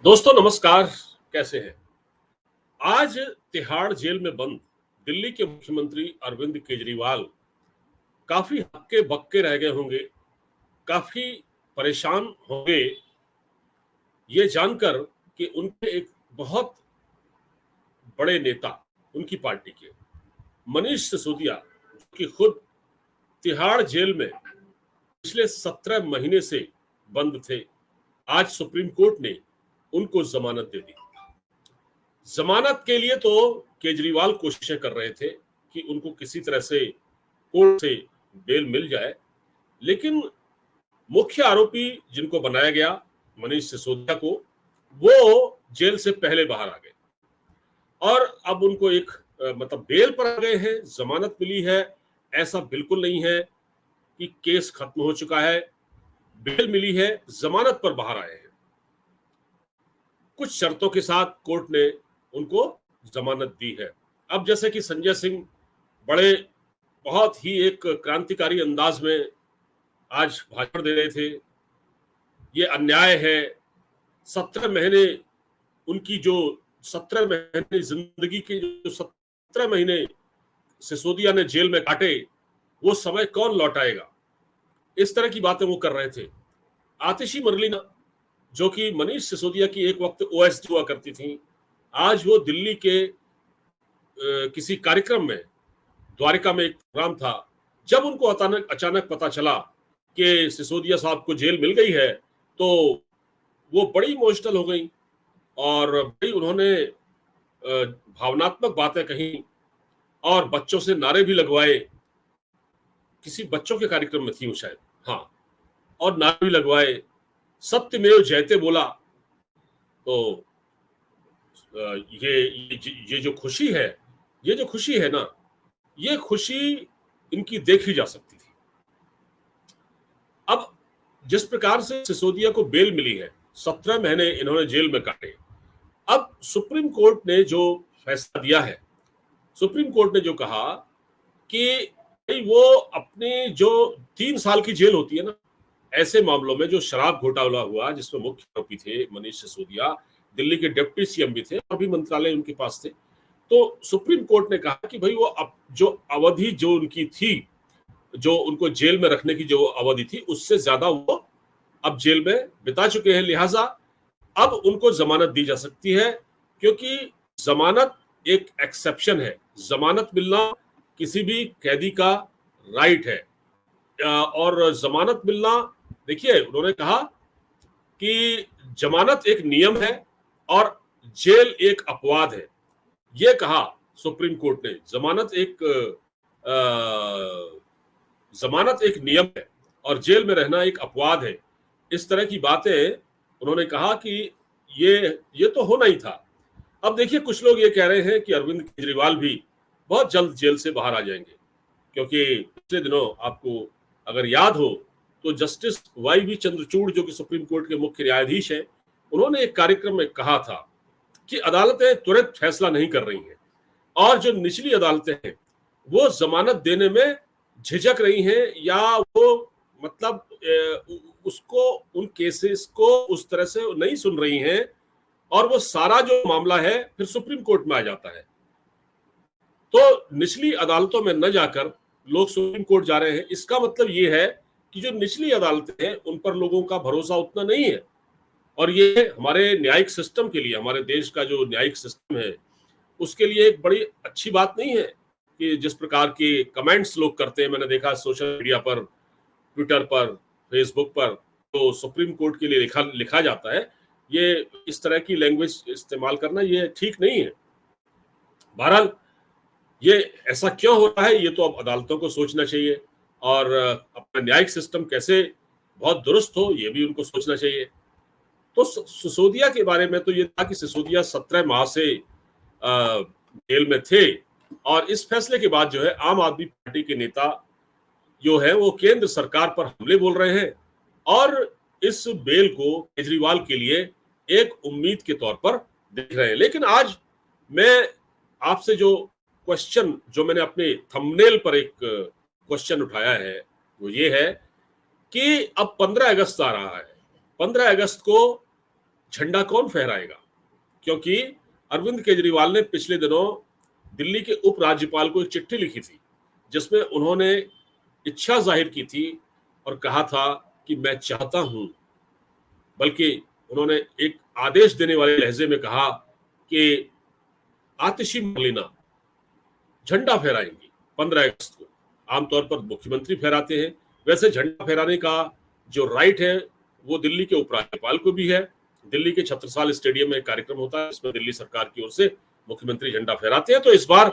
दोस्तों नमस्कार। कैसे हैं? आज तिहाड़ जेल में बंद दिल्ली के मुख्यमंत्री अरविंद केजरीवाल काफी हक्के बक्के रह गए होंगे, काफी परेशान होंगे ये जानकर कि उनके एक बहुत बड़े नेता उनकी पार्टी के मनीष सिसोदिया, जो कि खुद तिहाड़ जेल में पिछले 17 महीने से बंद थे, आज सुप्रीम कोर्ट ने उनको जमानत दे दी। जमानत के लिए तो केजरीवाल कोशिशें कर रहे थे कि उनको किसी तरह से कोर्ट से बेल मिल जाए, लेकिन मुख्य आरोपी जिनको बनाया गया मनीष सिसोदिया को, वो जेल से पहले बाहर आ गए और अब उनको एक मतलब बेल पर आ गए हैं, जमानत मिली है। ऐसा बिल्कुल नहीं है कि केस खत्म हो चुका है, बेल मिली है, जमानत पर बाहर आए हैं। कुछ शर्तों के साथ कोर्ट ने उनको जमानत दी है। अब जैसे कि संजय सिंह बड़े बहुत ही एक क्रांतिकारी अंदाज में आज भाषण दे रहे थे, ये अन्याय है। 17 महीने उनकी जो 17 महीने जिंदगी के जो 17 महीने सिसोदिया ने जेल में काटे, वो समय कौन लौटाएगा? इस तरह की बातें वो कर रहे थे। आतिशी मरलीना, जो कि मनीष सिसोदिया की एक वक्त ओएस हुआ करती थी, आज वो दिल्ली के किसी कार्यक्रम में, द्वारिका में एक प्रोग्राम था, जब उनको अचानक पता चला कि सिसोदिया साहब को जेल मिल गई है, तो वो बड़ी इमोशनल हो गई और बड़ी उन्होंने भावनात्मक बातें कही और बच्चों से नारे भी लगवाए। किसी बच्चों के कार्यक्रम में थी वो शायद, हाँ, और नारे भी लगवाए, सत्यमेव जयते बोला। तो ये जो खुशी है, ये जो खुशी है ना, ये खुशी इनकी देखी जा सकती थी। अब जिस प्रकार से सिसोदिया को बेल मिली है, 17 महीने इन्होंने जेल में काटे, अब सुप्रीम कोर्ट ने जो फैसला दिया है, सुप्रीम कोर्ट ने जो कहा कि भाई वो अपने जो 3 साल की जेल होती है ना, ऐसे मामलों में जो शराब घोटाला हुआ जिसमें मुख्य आरोपी थे मनीष सिसोदिया, दिल्ली के डिप्टी सीएम भी थे और भी मंत्रालय उनके पास थे, तो सुप्रीम कोर्ट ने कहा कि भाई वो अब जो अवधि जो उनकी थी, जो उनको जेल में रखने की जो अवधि थी, उससे ज्यादा वो अब जेल में बिता चुके हैं, लिहाजा अब उनको जमानत दी जा सकती है, क्योंकि जमानत एक एक्सेप्शन है। जमानत मिलना किसी भी कैदी का राइट है। और जमानत मिलना, देखिए उन्होंने कहा कि जमानत एक नियम है और जेल एक अपवाद है। ये कहा सुप्रीम कोर्ट ने, जमानत एक नियम है और जेल में रहना एक अपवाद है। इस तरह की बातें उन्होंने कहा कि ये तो होना ही था। अब देखिए कुछ लोग ये कह रहे हैं कि अरविंद केजरीवाल भी बहुत जल्द जेल से बाहर आ जाएंगे, क्योंकि पिछले दिनों आपको अगर याद हो तो जस्टिस वाई बी चंद्रचूड़, जो कि सुप्रीम कोर्ट के मुख्य न्यायाधीश हैं, उन्होंने एक कार्यक्रम में कहा था कि अदालतें तुरंत फैसला नहीं कर रही हैं और जो निचली अदालतें हैं वो जमानत देने में झिझक रही हैं, या वो मतलब उसको, उन केसेस को उस तरह से नहीं सुन रही हैं और वो सारा जो मामला है फिर सुप्रीम कोर्ट में आ जाता है। तो निचली अदालतों में न जाकर लोग सुप्रीम कोर्ट जा रहे हैं। इसका मतलब ये है कि जो निचली अदालतें हैं उन पर लोगों का भरोसा उतना नहीं है, और ये हमारे न्यायिक सिस्टम के लिए, हमारे देश का जो न्यायिक सिस्टम है उसके लिए एक बड़ी अच्छी बात नहीं है कि जिस प्रकार के कमेंट्स लोग करते हैं। मैंने देखा सोशल मीडिया पर, ट्विटर पर, फेसबुक पर, तो सुप्रीम कोर्ट के लिए लिखा जाता है, ये इस तरह की लैंग्वेज इस्तेमाल करना ये ठीक नहीं है। बहरहाल ये ऐसा क्यों हो रहा है, ये तो अब अदालतों को सोचना चाहिए, और अपना न्यायिक सिस्टम कैसे बहुत दुरुस्त हो, ये भी उनको सोचना चाहिए। तो सिसोदिया के बारे में तो ये था कि सिसोदिया 17 माह से जेल में थे, और इस फैसले के बाद जो है आम आदमी पार्टी के नेता जो है वो केंद्र सरकार पर हमले बोल रहे हैं, और इस बेल को केजरीवाल के लिए एक उम्मीद के तौर पर देख रहे हैं। लेकिन आज मैं आपसे जो क्वेश्चन, जो मैंने अपने थंबनेल पर एक क्वेश्चन उठाया है, वो ये है कि अब 15 अगस्त आ रहा है। 15 अगस्त को झंडा कौन फहराएगा? क्योंकि अरविंद केजरीवाल ने पिछले दिनों दिल्ली के उपराज्यपाल को एक चिट्ठी लिखी थी, जिसमें उन्होंने इच्छा जाहिर की थी और कहा था कि मैं चाहता हूं, बल्कि उन्होंने एक आदेश देने वाले लहजे में कहा कि आतिशी मर्लिना झंडा फहराएंगी 15 अगस्त को। आमतौर पर मुख्यमंत्री फहराते हैं, वैसे झंडा फहराने का जो राइट है वो दिल्ली के उपराज्यपाल को भी है। दिल्ली के छत्रसाल स्टेडियम में एक कार्यक्रम होता है, इसमें दिल्ली सरकार की ओर से मुख्यमंत्री झंडा फहराते हैं। तो इस बार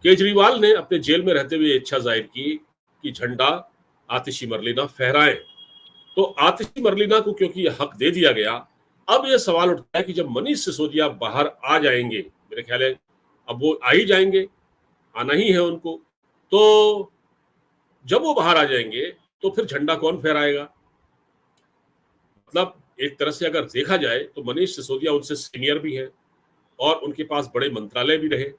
केजरीवाल ने अपने जेल में रहते हुए इच्छा जाहिर की कि झंडा आतिशी मर्लिना फहराएं। तो आतिशी मर्लिना को क्योंकि यह हक दे दिया गया, अब यह सवाल उठता है कि जब मनीष सिसोदिया बाहर आ जाएंगे, मेरे ख्याल है अब वो आ ही जाएंगे, आना ही है उनको, तो जब वो बाहर आ जाएंगे तो फिर झंडा कौन फहराएगा? मतलब एक तरह से अगर देखा जाए तो मनीष सिसोदिया उनसे सीनियर भी है और उनके पास बड़े मंत्रालय भी रहे।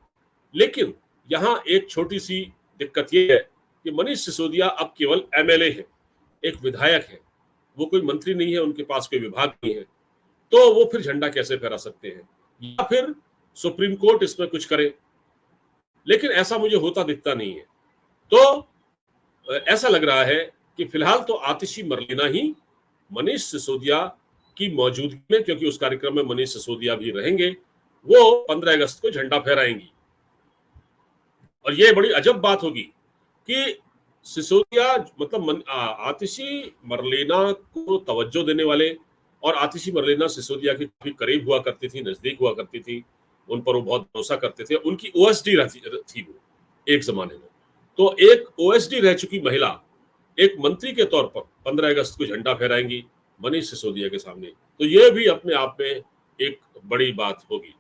लेकिन यहां एक छोटी सी दिक्कत यह है कि मनीष सिसोदिया अब केवल एमएलए है, एक विधायक है, वो कोई मंत्री नहीं है, उनके पास कोई विभाग नहीं है। तो वो फिर झंडा कैसे फहरा सकते हैं? या फिर सुप्रीम कोर्ट इसमें कुछ करे, लेकिन ऐसा मुझे होता दिखता नहीं है। तो ऐसा लग रहा है कि फिलहाल तो आतिशी मर्लिना ही मनीष सिसोदिया की मौजूदगी में, क्योंकि उस कार्यक्रम में मनीष सिसोदिया भी रहेंगे, वो 15 अगस्त को झंडा फहराएंगी। और ये बड़ी अजब बात होगी कि सिसोदिया मतलब आतिशी मर्लिना को तवज्जो देने वाले, और आतिशी मर्लिना सिसोदिया के काफी करीब हुआ करती थी, नजदीक हुआ करती थी, उन पर वो बहुत भरोसा करते थे, उनकी ओएसडी थी वो एक जमाने में। तो एक ओएसडी रह चुकी महिला एक मंत्री के तौर पर 15 अगस्त को झंडा फहराएंगी मनीष सिसोदिया के सामने, तो ये भी अपने आप में एक बड़ी बात होगी।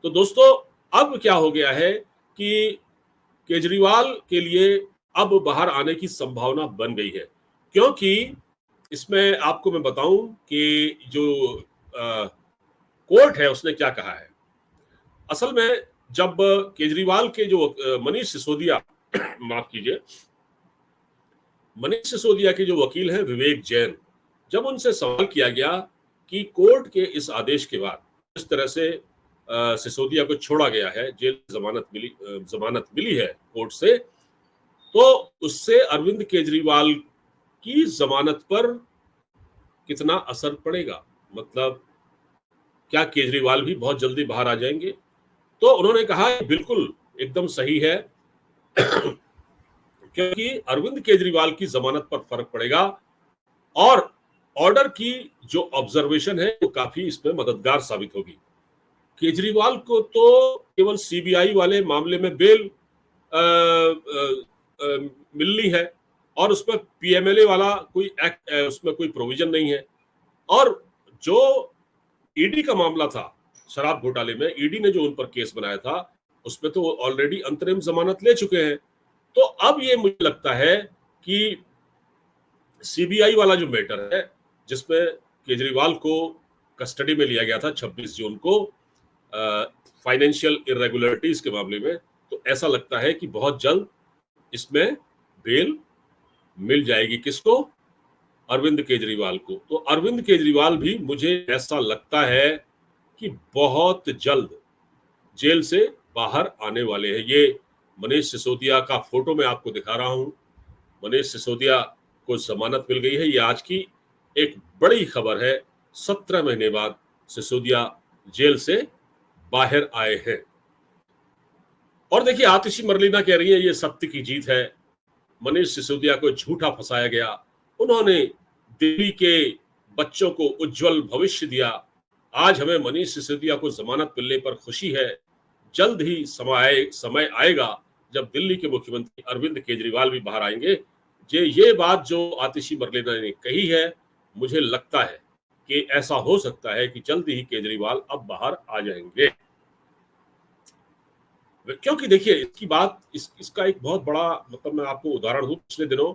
तो दोस्तों, अब क्या हो गया है कि केजरीवाल के लिए अब बाहर आने की संभावना बन गई है, क्योंकि इसमें आपको मैं बताऊं कि जो कोर्ट है उसने क्या कहा है। असल में जब केजरीवाल के जो मनीष सिसोदिया माफ कीजिए, मनीष सिसोदिया के जो वकील हैं विवेक जैन, जब उनसे सवाल किया गया कि कोर्ट के इस आदेश के बाद जिस तरह से सिसोदिया को छोड़ा गया है, जेल जमानत मिली है कोर्ट से, तो उससे अरविंद केजरीवाल की जमानत पर कितना असर पड़ेगा, मतलब क्या केजरीवाल भी बहुत जल्दी बाहर आ जाएंगे? तो उन्होंने कहा बिल्कुल एकदम सही है क्योंकि अरविंद केजरीवाल की जमानत पर फर्क पड़ेगा और ऑर्डर की जो ऑब्जर्वेशन है वो काफी इसमें मददगार साबित होगी। केजरीवाल को तो केवल सीबीआई वाले मामले में बेल मिलनी है और उसमें पीएमएलए वाला कोई एक्ट, उसमें कोई प्रोविजन नहीं है। और जो ईडी का मामला था शराब घोटाले में, ईडी ने जो उन पर केस बनाया था उसमें तो ऑलरेडी अंतरिम जमानत ले चुके हैं। तो अब ये मुझे लगता है कि सीबीआई वाला जो मैटर है जिसमें केजरीवाल को कस्टडी में लिया गया था 26 जून को फाइनेंशियल इरेगुलरिटीज के मामले में, तो ऐसा लगता है कि बहुत जल्द इसमें बेल मिल जाएगी। किसको? अरविंद केजरीवाल को। तो अरविंद केजरीवाल भी मुझे ऐसा लगता है कि बहुत जल्द जेल से बाहर आने वाले हैं। ये मनीष सिसोदिया का फोटो मैं आपको दिखा रहा हूं। मनीष सिसोदिया को जमानत मिल गई है, ये आज की एक बड़ी खबर है। 17 महीने बाद सिसोदिया जेल से बाहर आए हैं। और देखिए, आतिशी मर्लिना कह रही है ये सत्य की जीत है, मनीष सिसोदिया को झूठा फंसाया गया, उन्होंने दिल्ली के बच्चों को उज्जवल भविष्य दिया। आज हमें मनीष सिसोदिया को जमानत मिलने पर खुशी है। जल्द ही समय आएगा जब दिल्ली के मुख्यमंत्री अरविंद केजरीवाल भी बाहर आएंगे। ये बात जो आतिशी मर्लिना ने कही है, मुझे लगता है कि ऐसा हो सकता है कि जल्द ही केजरीवाल अब बाहर आ जाएंगे। क्योंकि देखिए इसकी बात इसका एक बहुत बड़ा मतलब मैं आपको उदाहरण दूं, पिछले दिनों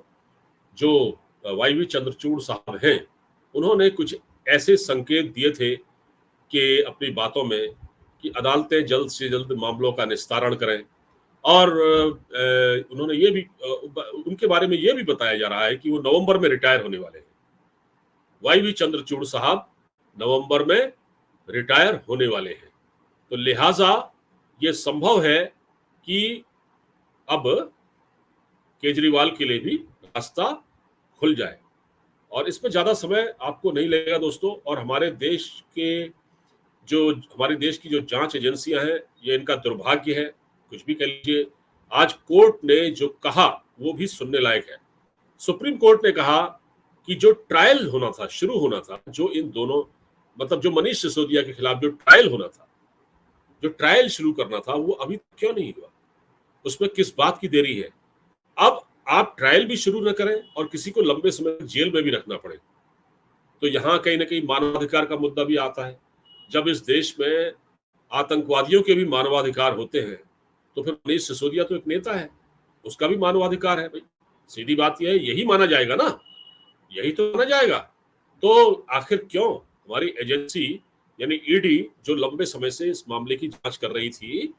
जो वाईवी चंद्रचूड़ साहब हैं, उन्होंने कुछ ऐसे संकेत दिए थे कि अपनी बातों में कि अदालतें जल्द से जल्द मामलों का निस्तारण करें। और उन्होंने ये भी उनके बारे में ये भी बताया जा रहा है कि वो नवंबर में रिटायर होने वाले हैं। वाईवी चंद्रचूड़ साहब नवंबर में रिटायर होने वाले हैं। तो लिहाजा ये संभव है कि अब केजरीवाल के लिए भी रास्ता खुल जाए और इसमें ज्यादा समय आपको नहीं लगेगा दोस्तों। और हमारे देश की जो जांच एजेंसियां हैं, ये इनका दुर्भाग्य है, कुछ भी कह लीजिए। आज कोर्ट ने जो कहा वो भी सुनने लायक है। सुप्रीम कोर्ट ने कहा कि जो ट्रायल होना था, शुरू होना था, जो इन दोनों मतलब जो मनीष सिसोदिया के खिलाफ जो ट्रायल होना था, जो ट्रायल शुरू करना था, वो अभी क्यों नहीं हुआ? उसमें किस बात की देरी है? अब आप ट्रायल भी शुरू न करें और किसी को लंबे समय तक जेल में भी रखना पड़े, तो यहां कहीं ना कहीं मानवाधिकार का मुद्दा भी आता है। जब इस देश में आतंकवादियों के भी मानवाधिकार होते हैं, तो फिर मनीष सिसोदिया तो एक नेता है, उसका भी मानवाधिकार है भाई। सीधी बात यह है, यही माना जाएगा ना, यही तो माना जाएगा। तो आखिर क्यों हमारी एजेंसी यानी ईडी, जो लंबे समय से इस मामले की जांच कर रही थी,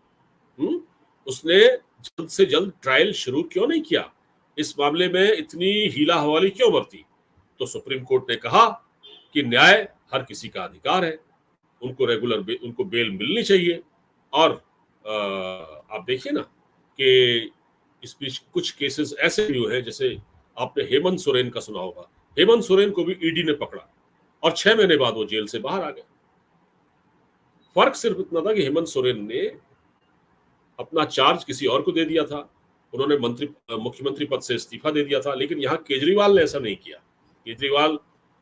उसने जल्द से जल्द ट्रायल शुरू क्यों नहीं किया? इस मामले में इतनी हीला हवाली क्यों बरती? तो सुप्रीम कोर्ट ने कहा कि न्याय हर किसी का अधिकार है, उनको बेल मिलनी चाहिए। और आप देखिए ना कि इस बीच कुछ केसेस ऐसे भी हुए हैं, जैसे आपने हेमंत सोरेन का सुना होगा। हेमंत सोरेन को भी ईडी ने पकड़ा और 6 महीने बाद वो जेल से बाहर आ गए। फर्क सिर्फ इतना था कि हेमंत सोरेन ने अपना चार्ज किसी और को दे दिया था, उन्होंने मुख्यमंत्री पद से इस्तीफा दे दिया था, लेकिन यहाँ केजरीवाल ने ऐसा नहीं किया। केजरीवाल,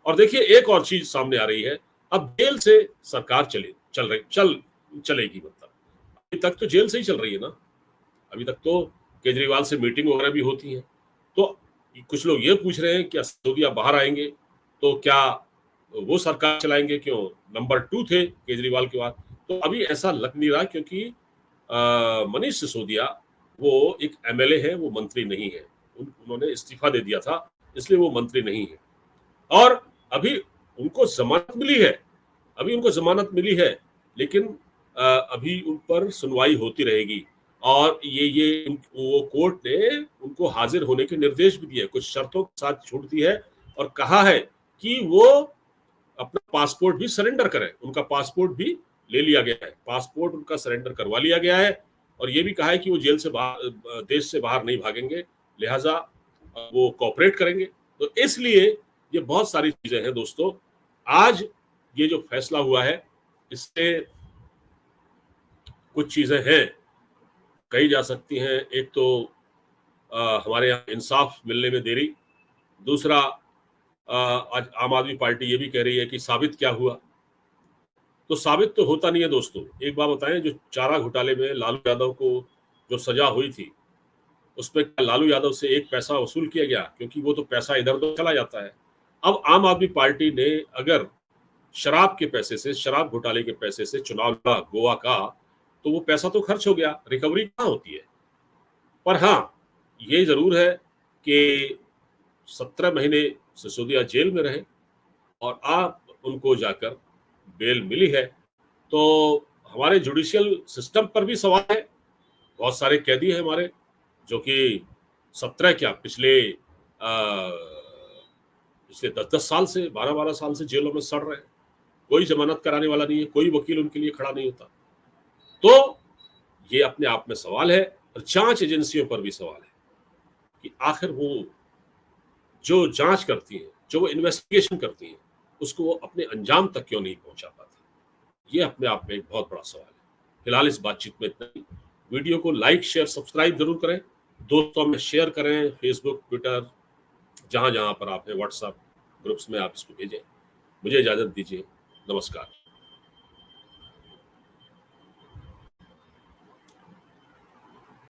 और देखिए एक और चीज सामने आ रही है, अब जेल से सरकार चलेगी। मतलब अभी तक तो जेल से ही चल रही है ना, अभी तक तो केजरीवाल से मीटिंग वगैरह भी होती है। तो कुछ लोग ये पूछ रहे हैं कि सिसोदिया बाहर आएंगे तो क्या वो सरकार चलाएंगे? क्यों, नंबर 2 थे केजरीवाल के बाद। तो अभी ऐसा लग नहीं रहा, क्योंकि मनीष सिसोदिया वो एक एमएलए है, वो मंत्री नहीं है। उन्होंने इस्तीफा दे दिया था, इसलिए वो मंत्री नहीं है। और अभी उनको जमानत मिली है, लेकिन अभी उन पर सुनवाई होती रहेगी। और वो कोर्ट ने उनको हाजिर होने के निर्देश भी दिए, कुछ शर्तों के साथ छूट दी है और कहा है कि वो अपना पासपोर्ट भी सरेंडर करें। उनका पासपोर्ट भी ले लिया गया है, पासपोर्ट उनका सरेंडर करवा लिया गया है। और ये भी कहा है कि वो देश से बाहर नहीं भागेंगे, लिहाजा वो कोऑपरेट करेंगे। तो इसलिए ये बहुत सारी चीजें हैं दोस्तों। आज ये जो फैसला हुआ है, इससे कुछ चीजें हैं कही जा सकती हैं। एक तो हमारे यहाँ इंसाफ मिलने में देरी, दूसरा आज आम आदमी पार्टी ये भी कह रही है कि साबित क्या हुआ। तो साबित तो होता नहीं है दोस्तों। एक बात बताएं, जो चारा घोटाले में लालू यादव को जो सजा हुई थी, उसमें लालू यादव से एक पैसा वसूल किया गया? क्योंकि वो तो पैसा इधर उधर चला जाता है। अब आम आदमी पार्टी ने अगर शराब घोटाले के पैसे से चुनाव लड़ा गोवा का, तो वो पैसा तो खर्च हो गया, रिकवरी कहाँ होती है? पर हाँ, ये जरूर है कि 17 महीने सिसोदिया जेल में रहे और आप उनको जाकर बेल मिली है। तो हमारे जुडिशियल सिस्टम पर भी सवाल है। बहुत सारे कैदी हैं हमारे, जो कि 17 क्या, पिछले 10-10 साल से, 12-12 साल से जेलों में सड़ रहे हैं। कोई जमानत कराने वाला नहीं है, कोई वकील उनके लिए खड़ा नहीं होता। तो ये अपने आप में सवाल है और जांच एजेंसियों पर भी सवाल है कि आखिर वो जो जांच करती हैं, जो वो इन्वेस्टिगेशन करती हैं, उसको वो अपने अंजाम तक क्यों नहीं पहुंचा पाती? ये अपने आप में एक बहुत बड़ा सवाल है। फिलहाल इस बातचीत में इतना ही। वीडियो को लाइक, शेयर, सब्सक्राइब जरूर करें, दोस्तों में शेयर करें, फेसबुक, ट्विटर, जहां जहां पर आप हैं, व्हाट्सएप ग्रुप्स में आप इसको भेजें। मुझे इजाजत दीजिए, नमस्कार।